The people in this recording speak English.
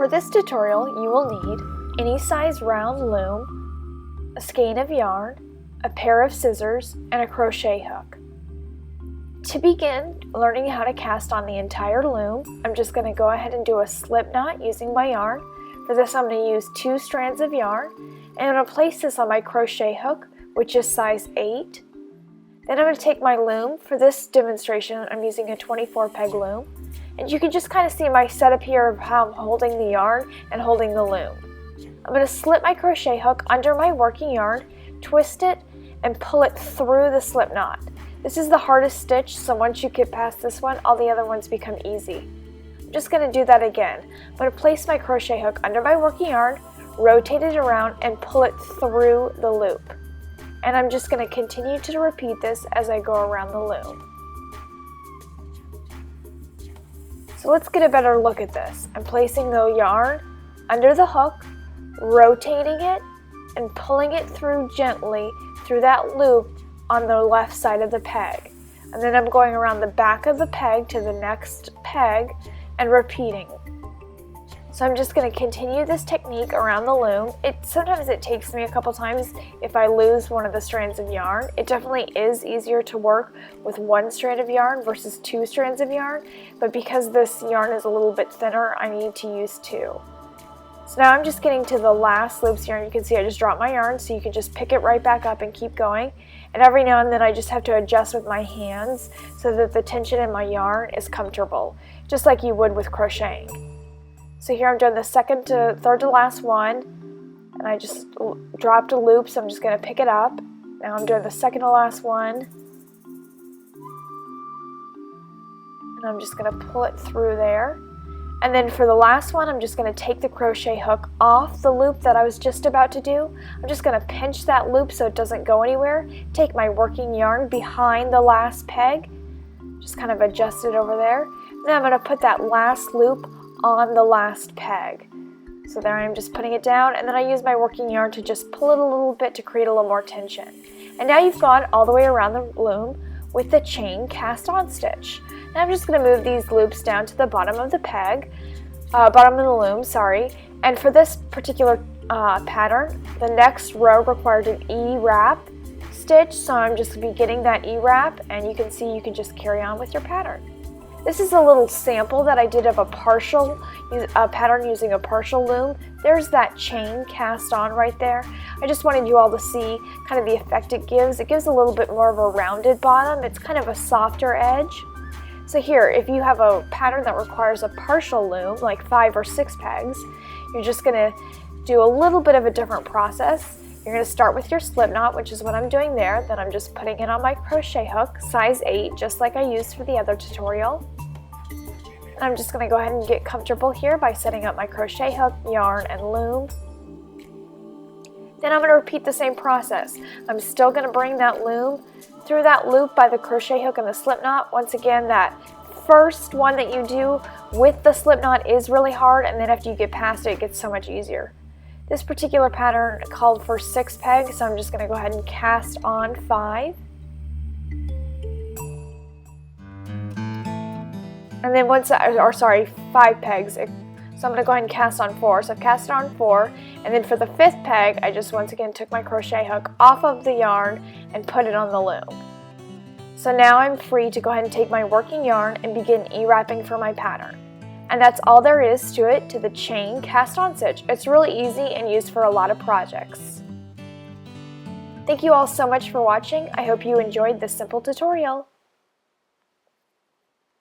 this tutorial, you will need any size round loom, a skein of yarn, a pair of scissors, and a crochet hook. To begin learning how to cast on the entire loom, I'm just going to go ahead and do a slip knot using my yarn. For this, I'm going to use 2 strands of yarn, and I'm going to place this on my crochet hook, which is size 8. Then I'm going to take my loom. For this demonstration, I'm using a 24 peg loom. And you can just kind of see my setup here of how I'm holding the yarn and holding the loom. I'm going to slip my crochet hook under my working yarn, twist it, and pull it through the slip knot. This is the hardest stitch, so once you get past this one, all the other ones become easy. I'm just going to do that again. I'm going to place my crochet hook under my working yarn, rotate it around, and pull it through the loop. And I'm just going to continue to repeat this as I go around the loom. So let's get a better look at this. I'm placing the yarn under the hook, rotating it, and pulling it through gently through that loop on the left side of the peg. And then I'm going around the back of the peg to the next peg and repeating. So I'm just going to continue this technique around the loom. Sometimes it takes me a couple times if I lose one of the strands of yarn. It definitely is easier to work with 1 strand of yarn versus 2 strands of yarn, but because this yarn is a little bit thinner, I need to use 2. So now I'm just getting to the last loops here, and you can see I just dropped my yarn, so you can just pick it right back up and keep going. And every now and then I just have to adjust with my hands so that the tension in my yarn is comfortable, just like you would with crocheting. So here I'm doing the third to last one, and I just dropped a loop, so I'm just going to pick it up. Now I'm doing the second to last one, and I'm just going to pull it through there. And then for the last one, I'm just going to take the crochet hook off the loop that I was just about to do. I'm just going to pinch that loop so it doesn't go anywhere, take my working yarn behind the last peg, just kind of adjust it over there. Then I'm going to put that last loop on the last peg. So there I am just putting it down, and then I use my working yarn to just pull it a little bit to create a little more tension. And now you've gone all the way around the loom with the chain cast on stitch. Now I'm just going to move these loops down to the bottom of the peg, bottom of the loom, sorry. And for this particular pattern, the next row required an E-wrap stitch, so I'm just beginning that E-wrap, and you can see you can just carry on with your pattern. This is a little sample that I did of a pattern using a partial loom. There's that chain cast on right there. I just wanted you all to see kind of the effect it gives. It gives a little bit more of a rounded bottom. It's kind of a softer edge. So here, if you have a pattern that requires a partial loom, like 5 or 6 pegs, you're just going to do a little bit of a different process. You're going to start with your slip knot, which is what I'm doing there. Then I'm just putting it on my crochet hook, size 8, just like I used for the other tutorial. And I'm just going to go ahead and get comfortable here by setting up my crochet hook, yarn, and loom. Then I'm going to repeat the same process. I'm still going to bring that loom through that loop by the crochet hook and the slip knot. Once again, that first one that you do with the slip knot is really hard, and then after you get past it, it gets so much easier. This particular pattern called for 6 pegs, so I'm just going to go ahead and cast on 5. And then 5 pegs. So I'm going to go ahead and cast on 4. So I've casted on 4, and then for the 5th peg, I just once again took my crochet hook off of the yarn and put it on the loom. So now I'm free to go ahead and take my working yarn and begin E-wrapping for my pattern. And that's all there is to it, to the chain cast on stitch. It's really easy and used for a lot of projects. Thank you all so much for watching. I hope you enjoyed this simple tutorial.